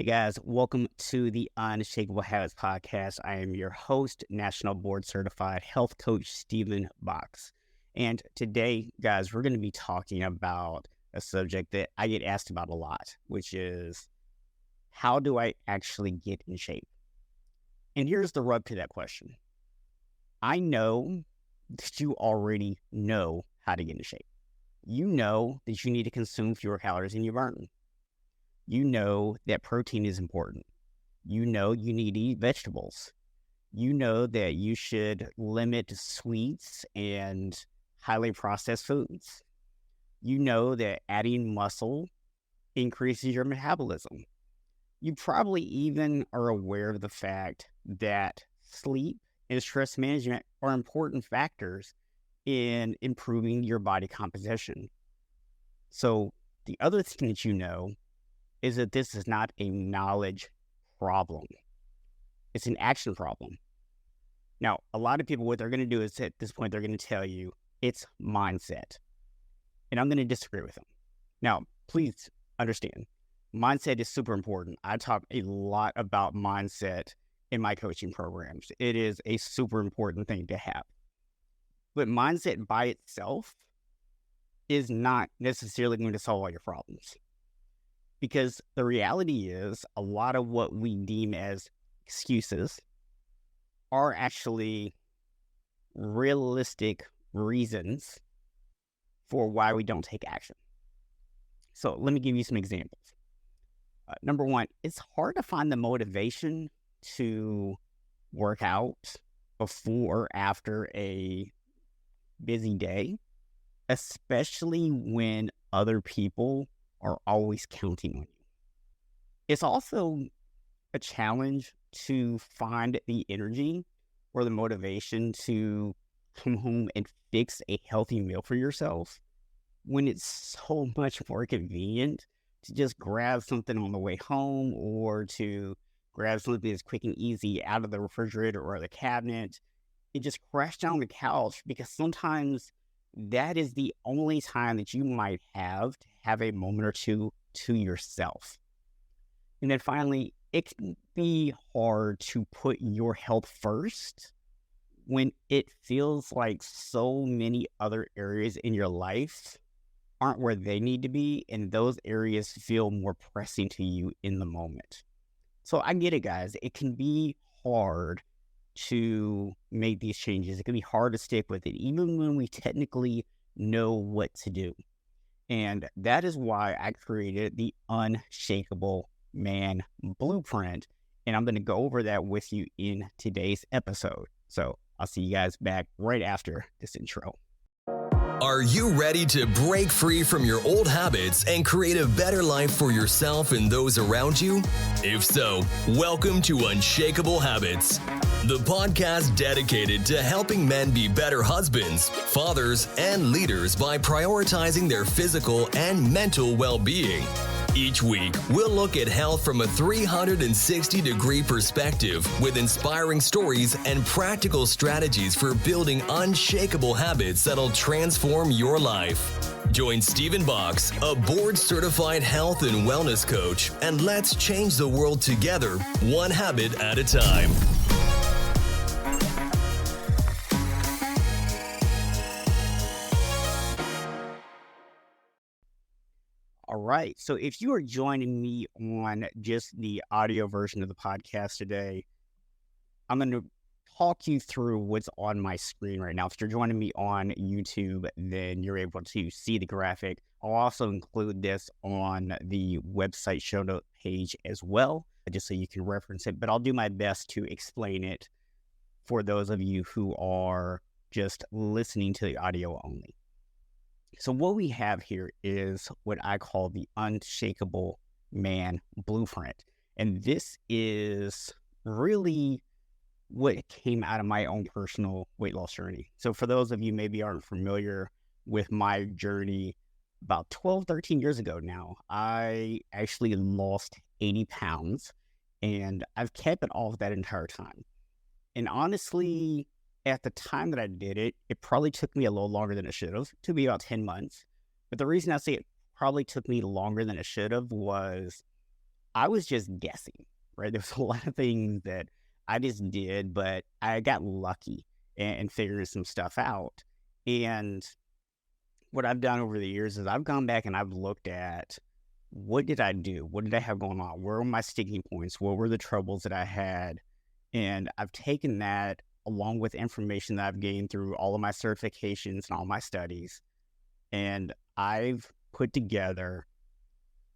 Hey guys, welcome to the Unshakable Habits podcast. I am your host, National Board Certified Health Coach Stephen Box. And today, guys, we're going to be talking about a subject that I get asked about a lot, which is how do I actually get in shape? And here's the rub to that question. I know that you already know how to get in shape. You know that you need to consume fewer calories than you burn. You know that protein is important. You know you need to eat vegetables. You know that you should limit sweets and highly processed foods. You know that adding muscle increases your metabolism. You probably even are aware of the fact that sleep and stress management are important factors in improving your body composition. So the other thing that you know is that this is not a knowledge problem. It's an action problem. Now, a lot of people, what they're going to do is at this point, they're going to tell you it's mindset. And I'm going to disagree with them. Now, please understand, mindset is super important. I talk a lot about mindset in my coaching programs. It is a super important thing to have. But mindset by itself is not necessarily going to solve all your problems. Because the reality is a lot of what we deem as excuses are actually realistic reasons for why we don't take action. So let me give you some examples. Number one, it's hard to find the motivation to work out before or after a busy day, especially when other people are always counting on you. It's also a challenge to find the energy or the motivation to come home and fix a healthy meal for yourself when it's so much more convenient to just grab something on the way home or to grab something that's quick and easy out of the refrigerator or the cabinet and just crash down on the couch, because sometimes that is the only time that you might have to have a moment or two to yourself. And then finally, it can be hard to put your health first when it feels like so many other areas in your life aren't where they need to be, and those areas feel more pressing to you in the moment. So I get it, guys. It can be hard to make these changes. It can be hard to stick with it, even when we technically know what to do. And that is why I created the Unshakable Man Blueprint. And I'm going to go over that with you in today's episode. So I'll see you guys back right after this intro. Are you ready to break free from your old habits and create a better life for yourself and those around you? If so, welcome to Unshakable Habits, the podcast dedicated to helping men be better husbands, fathers, and leaders by prioritizing their physical and mental well-being. Each week, we'll look at health from a 360-degree perspective with inspiring stories and practical strategies for building unshakable habits that'll transform your life. Join Stephen Box, a board-certified health and wellness coach, and let's change the world together, one habit at a time. All right. So if you are joining me on just the audio version of the podcast today, I'm going to talk you through what's on my screen right now. If you're joining me on YouTube, then you're able to see the graphic. I'll also include this on the website show note page as well, just so you can reference it. But I'll do my best to explain it for those of you who are just listening to the audio only. So what we have here is what I call the Unshakable Man Blueprint. And this is really what came out of my own personal weight loss journey. So for those of you maybe aren't familiar with my journey, about 12, 13 years ago now, I actually lost 80 pounds, and I've kept it off that entire time. And honestly, at the time that I did it, it probably took me a little longer than it should have. It took me about 10 months. But the reason I say it probably took me longer than it should have was I was just guessing, right? There's a lot of things that I just did, but I got lucky and figuring some stuff out. And what I've done over the years is I've gone back and I've looked at what did I do? What did I have going on? Where were my sticking points? What were the troubles that I had? And I've taken that along with information that I've gained through all of my certifications and all my studies. And I've put together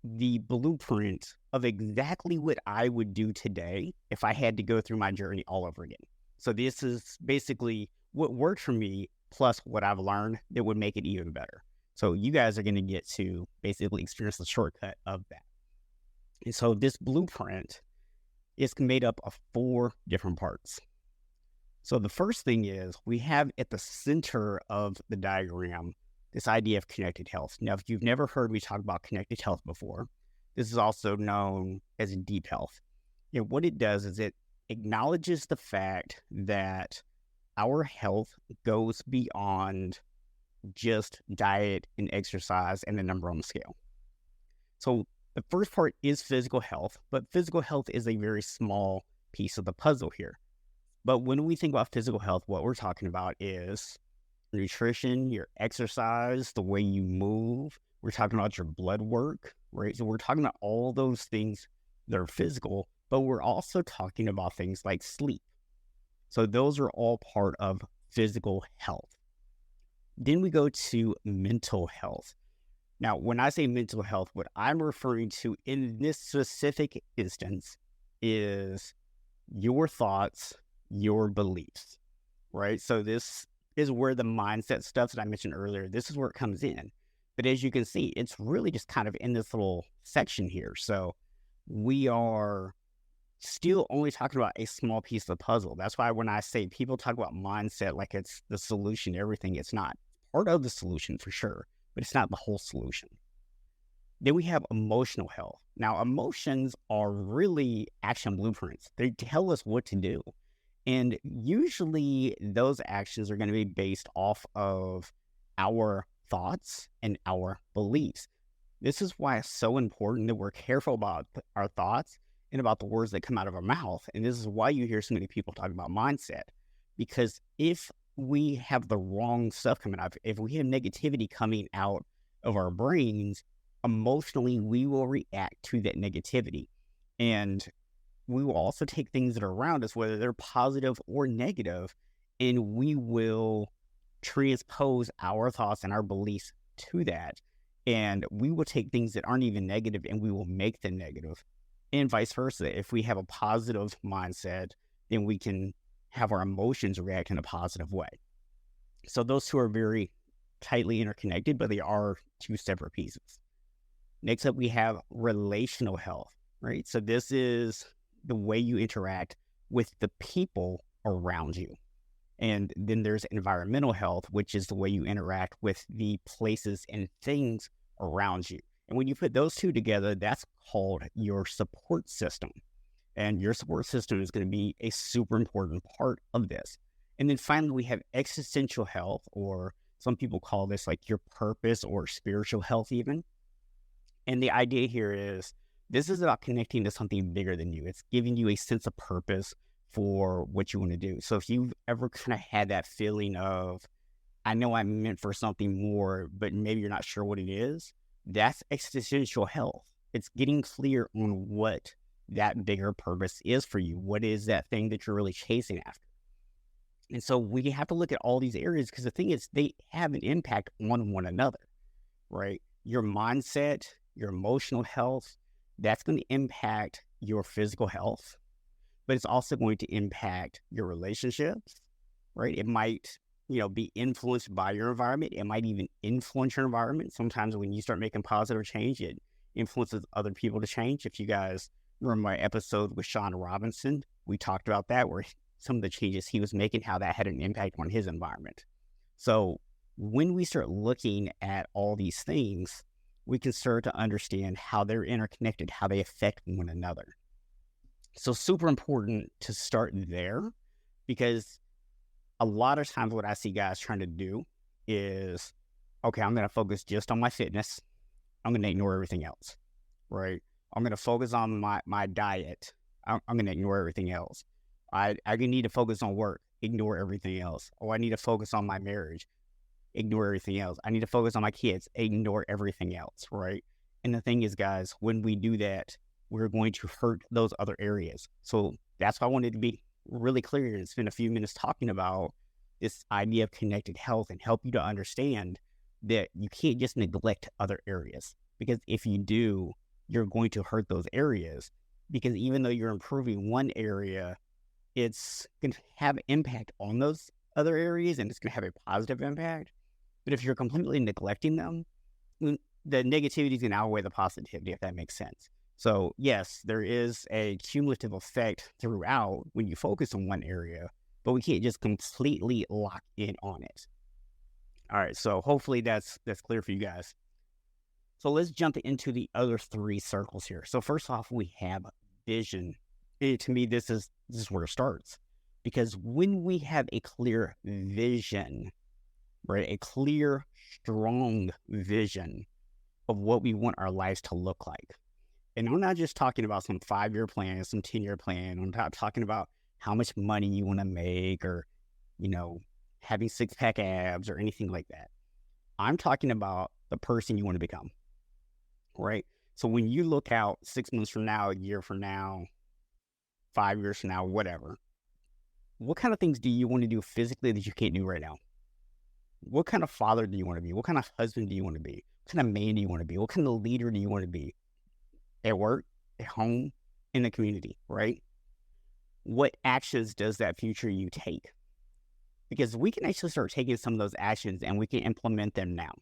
the blueprint of exactly what I would do today if I had to go through my journey all over again. So this is basically what worked for me plus what I've learned that would make it even better. So you guys are going to get to basically experience the shortcut of that. And so this blueprint is made up of 4 different parts. So the first thing is we have at the center of the diagram this idea of connected health. Now, if you've never heard me talk about connected health before, this is also known as deep health. And what it does is it acknowledges the fact that our health goes beyond just diet and exercise and the number on the scale. So the first part is physical health, but physical health is a very small piece of the puzzle here. But when we think about physical health, what we're talking about is nutrition, your exercise, the way you move. We're talking about your blood work, right? So we're talking about all those things that are physical, but we're also talking about things like sleep. So those are all part of physical health. Then we go to mental health. Now, when I say mental health, what I'm referring to in this specific instance is your thoughts, your beliefs, right? So this is where the mindset stuff that I mentioned earlier, this is where it comes in. But as you can see, it's really just kind of in this little section here. So we are still only talking about a small piece of the puzzle. That's why when I say people talk about mindset like it's the solution to everything, it's not. Part of the solution for sure, but it's not the whole solution. Then we have emotional health. Now, emotions are really action blueprints. They tell us what to do. And usually those actions are going to be based off of our thoughts and our beliefs. This is why it's so important that we're careful about our thoughts and about the words that come out of our mouth. And this is why you hear so many people talk about mindset. Because if we have the wrong stuff coming out, if we have negativity coming out of our brains, emotionally, we will react to that negativity. And we will also take things that are around us, whether they're positive or negative, and we will transpose our thoughts and our beliefs to that. And we will take things that aren't even negative and we will make them negative, and vice versa. If we have a positive mindset, then we can have our emotions react in a positive way. So those two are very tightly interconnected, but they are 2 separate pieces. Next up, we have relational health, right? So this is the way you interact with the people around you. And then there's environmental health, which is the way you interact with the places and things around you. And when you put those two together, that's called your support system. And your support system is going to be a super important part of this. And then finally, we have existential health, or some people call this like your purpose or spiritual health even. And the idea here is this is about connecting to something bigger than you. It's giving you a sense of purpose for what you want to do. So if you've ever kind of had that feeling of, I know I'm meant for something more, but maybe you're not sure what it is, that's existential health. It's getting clear on what that bigger purpose is for you. What is that thing that you're really chasing after? And so we have to look at all these areas, because the thing is, they have an impact on one another, right? Your mindset, your emotional health, that's going to impact your physical health, but it's also going to impact your relationships, right? It might, be influenced by your environment. It might even influence your environment. Sometimes when you start making positive change, it influences other people to change. If you guys remember my episode with Sean Robinson, we talked about that, where some of the changes he was making, how that had an impact on his environment. So when we start looking at all these things, we can start to understand how they're interconnected, how they affect one another. So super important to start there, because a lot of times what I see guys trying to do is, okay, I'm going to focus just on my fitness. I'm going to ignore everything else, right? I'm going to focus on my diet. I'm going to ignore everything else. I need to focus on work, ignore everything else. Oh, I need to focus on my marriage, ignore everything else. I need to focus on my kids, ignore everything else, right? And the thing is, guys, when we do that, we're going to hurt those other areas. So that's why I wanted to be really clear and spend a few minutes talking about this idea of connected health and help you to understand that you can't just neglect other areas, because if you do, you're going to hurt those areas, because even though you're improving one area, it's going to have impact on those other areas and it's going to have a positive impact. But if you're completely neglecting them, the negativity is going to outweigh the positivity, if that makes sense. So yes, there is a cumulative effect throughout when you focus on one area, but we can't just completely lock in on it. All right, so hopefully that's clear for you guys. So let's jump into the other three circles here. So first off, we have vision. To me, this is where it starts, because when we have a clear vision, right, a clear, strong vision of what we want our lives to look like. And I'm not just talking about some 5-year plan, some 10-year plan. I'm not talking about how much money you want to make or, having 6-pack abs or anything like that. I'm talking about the person you want to become, right? So when you look out 6 months from now, a year from now, 5 years from now, whatever, what kind of things do you want to do physically that you can't do right now? What kind of father do you want to be? What kind of husband do you want to be? What kind of man do you want to be? What kind of leader do you want to be? At work, at home, in the community, right? What actions does that future you take? Because we can actually start taking some of those actions and we can implement them now,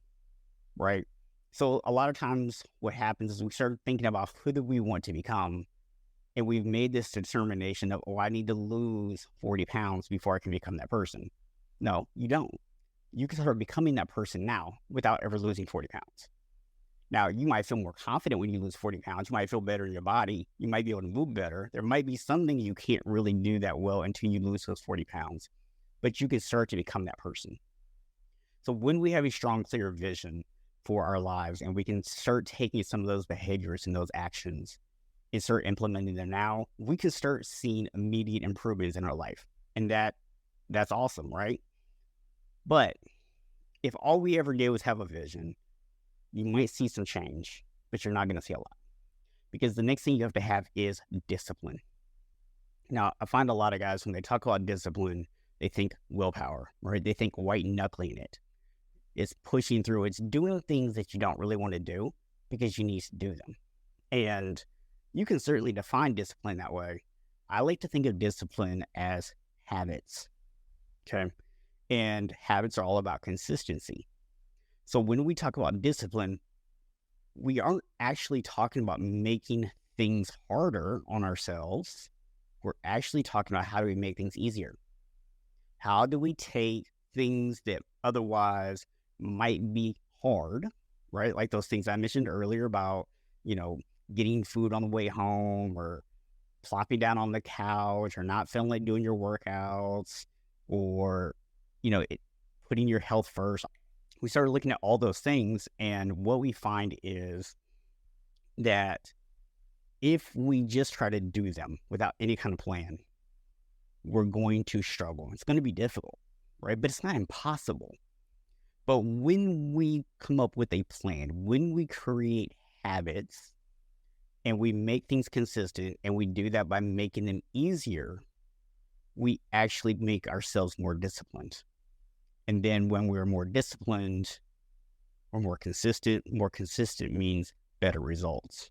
right? So a lot of times what happens is we start thinking about who do we want to become, and we've made this determination of, I need to lose 40 pounds before I can become that person. No, you don't. You can start becoming that person now without ever losing 40 pounds. Now, you might feel more confident when you lose 40 pounds. You might feel better in your body. You might be able to move better. There might be something you can't really do that well until you lose those 40 pounds. But you can start to become that person. So when we have a strong, clear vision for our lives and we can start taking some of those behaviors and those actions and start implementing them now, we can start seeing immediate improvements in our life. And that's awesome, right? But if all we ever did was have a vision, you might see some change, but you're not going to see a lot. Because the next thing you have to have is discipline. Now, I find a lot of guys, when they talk about discipline, they think willpower, right? They think white knuckling it. It's pushing through. It's doing things that you don't really want to do because you need to do them. And you can certainly define discipline that way. I like to think of discipline as habits, okay? And habits are all about consistency. So when we talk about discipline, we aren't actually talking about making things harder on ourselves. We're actually talking about how do we make things easier? How do we take things that otherwise might be hard, right? Like those things I mentioned earlier about, getting food on the way home or plopping down on the couch or not feeling like doing your workouts or, putting your health first. We started looking at all those things, and what we find is that if we just try to do them without any kind of plan, we're going to struggle. It's going to be difficult, right? But it's not impossible. But when we come up with a plan, when we create habits and we make things consistent and we do that by making them easier, we actually make ourselves more disciplined. And then when we're more disciplined, we're more consistent. More consistent means better results.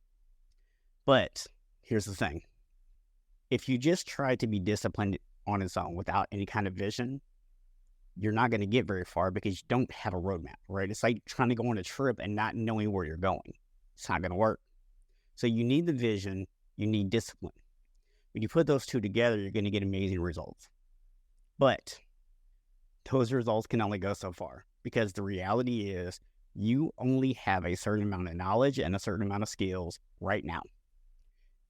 But here's the thing. If you just try to be disciplined on its own without any kind of vision, you're not going to get very far because you don't have a roadmap, right? It's like trying to go on a trip and not knowing where you're going. It's not going to work. So you need the vision, you need discipline. When you put those two together, you're going to get amazing results. But those results can only go so far, because the reality is you only have a certain amount of knowledge and a certain amount of skills right now.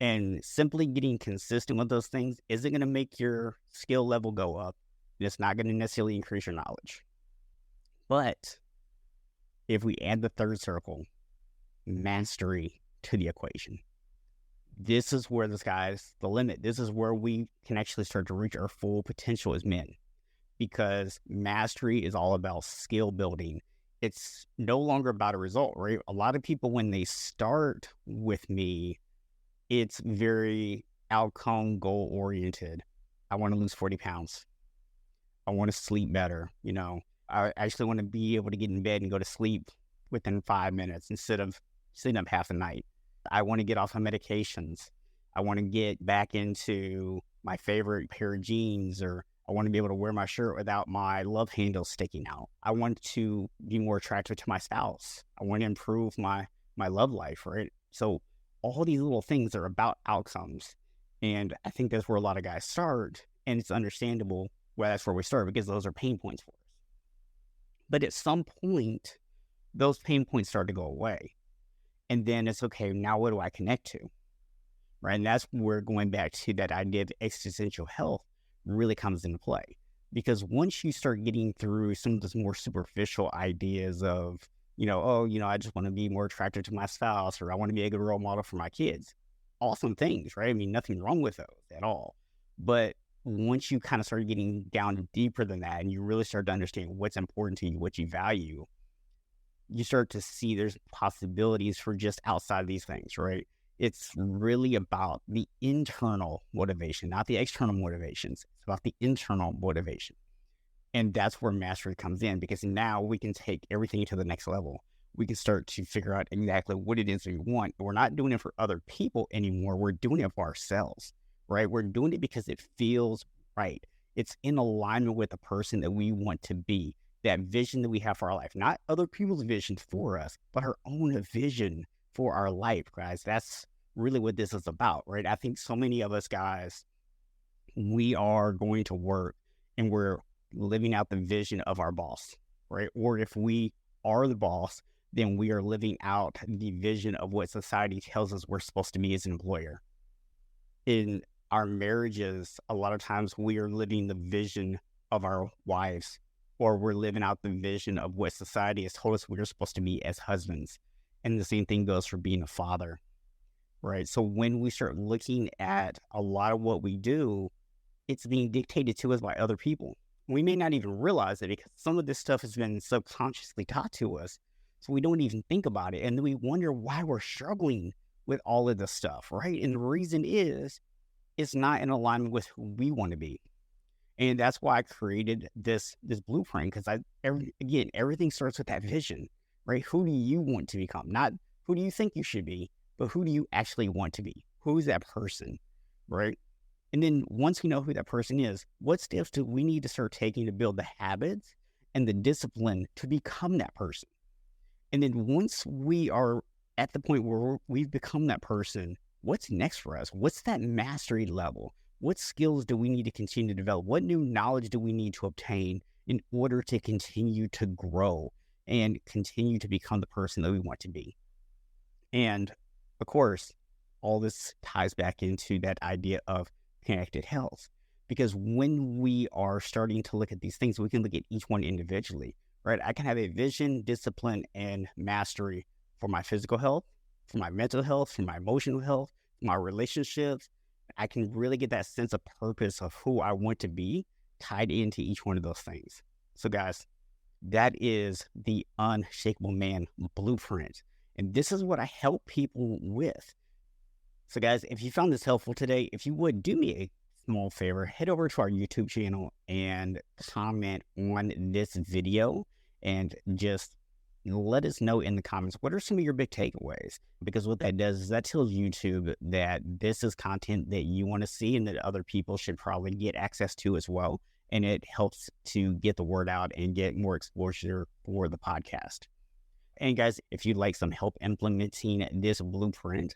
And simply getting consistent with those things isn't going to make your skill level go up. It's not going to necessarily increase your knowledge. But if we add the third circle, mastery, to the equation, this is where the sky's the limit. This is where we can actually start to reach our full potential as men, because mastery is all about skill building. It's no longer about a result, right? A lot of people, when they start with me, it's very outcome goal oriented. I want to lose 40 pounds. I want to sleep better. I actually want to be able to get in bed and go to sleep within 5 minutes instead of sitting up half the night. I want to get off of medications. I want to get back into my favorite pair of jeans, or I want to be able to wear my shirt without my love handle sticking out. I want to be more attractive to my spouse. I want to improve my love life, right? So all these little things are about outcomes. And I think that's where a lot of guys start. And it's understandable why that's where we start, because those are pain points for us. But at some point, those pain points start to go away. And then it's okay, now what do I connect to? Right? And that's where going back to that idea of existential health really comes into play. Because once you start getting through some of those more superficial ideas of, I just want to be more attractive to my spouse, or I want to be a good role model for my kids. Awesome things, right? I mean, nothing wrong with those at all. But once you kind of start getting down deeper than that, and you really start to understand what's important to you, what you value, you start to see there's possibilities for just outside of these things, right? It's really about the internal motivation, not the external motivations. It's about the internal motivation. And that's where mastery comes in, because now we can take everything to the next level. We can start to figure out exactly what it is we want. We're not doing it for other people anymore. We're doing it for ourselves, right? We're doing it because it feels right. It's in alignment with the person that we want to be, that vision that we have for our life, not other people's vision for us, but our own vision for our life, guys. That's really what this is about, right? I think so many of us guys, we are going to work and we're living out the vision of our boss, right? Or if we are the boss, then we are living out the vision of what society tells us we're supposed to be as an employer. In our marriages, a lot of times we are living the vision of our wives, or we're living out the vision of what society has told us we're supposed to be as husbands. And the same thing goes for being a father, right? So when we start looking at a lot of what we do, it's being dictated to us by other people. We may not even realize it, because some of this stuff has been subconsciously taught to us, so we don't even think about it. And then we wonder why we're struggling with all of this stuff, right? And the reason is it's not in alignment with who we want to be. And that's why I created this blueprint, because everything starts with that vision, right? Who do you want to become? Not who do you think you should be, but who do you actually want to be? Who's that person, right? And then once we know who that person is, what steps do we need to start taking to build the habits and the discipline to become that person? And then once we are at the point where we've become that person, what's next for us? What's that mastery level? What skills do we need to continue to develop? What new knowledge do we need to obtain in order to continue to grow and continue to become the person that we want to be? And of course, all this ties back into that idea of connected health, because when we are starting to look at these things, we can look at each one individually, right? I can have a vision, discipline, and mastery for my physical health, for my mental health, for my emotional health, my relationships. I can really get that sense of purpose of who I want to be tied into each one of those things. So guys, that is the Unshakable Man Blueprint. And this is what I help people with. So guys, if you found this helpful today, if you would do me a small favor, head over to our YouTube channel and comment on this video, and just let us know in the comments, what are some of your big takeaways? Because what that does is that tells YouTube that this is content that you want to see and that other people should probably get access to as well. And it helps to get the word out and get more exposure for the podcast. And guys, if you'd like some help implementing this blueprint,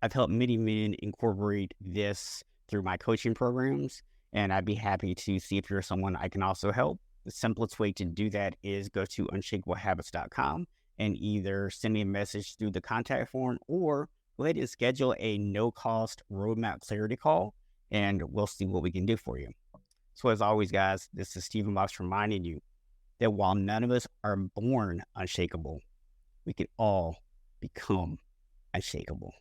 I've helped many men incorporate this through my coaching programs, and I'd be happy to see if you're someone I can also help. The simplest way to do that is go to unshakablehabits.com and either send me a message through the contact form, or go ahead and schedule a no-cost roadmap clarity call, and we'll see what we can do for you. So as always, guys, this is Stephen Box reminding you that while none of us are born unshakable, we can all become unshakable.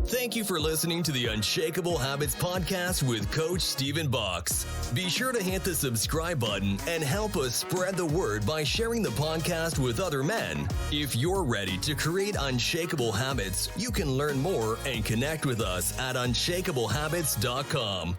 Thank you for listening to the Unshakable Habits podcast with Coach Stephen Box. Be sure to hit the subscribe button and help us spread the word by sharing the podcast with other men. If you're ready to create unshakable habits, you can learn more and connect with us at unshakablehabits.com.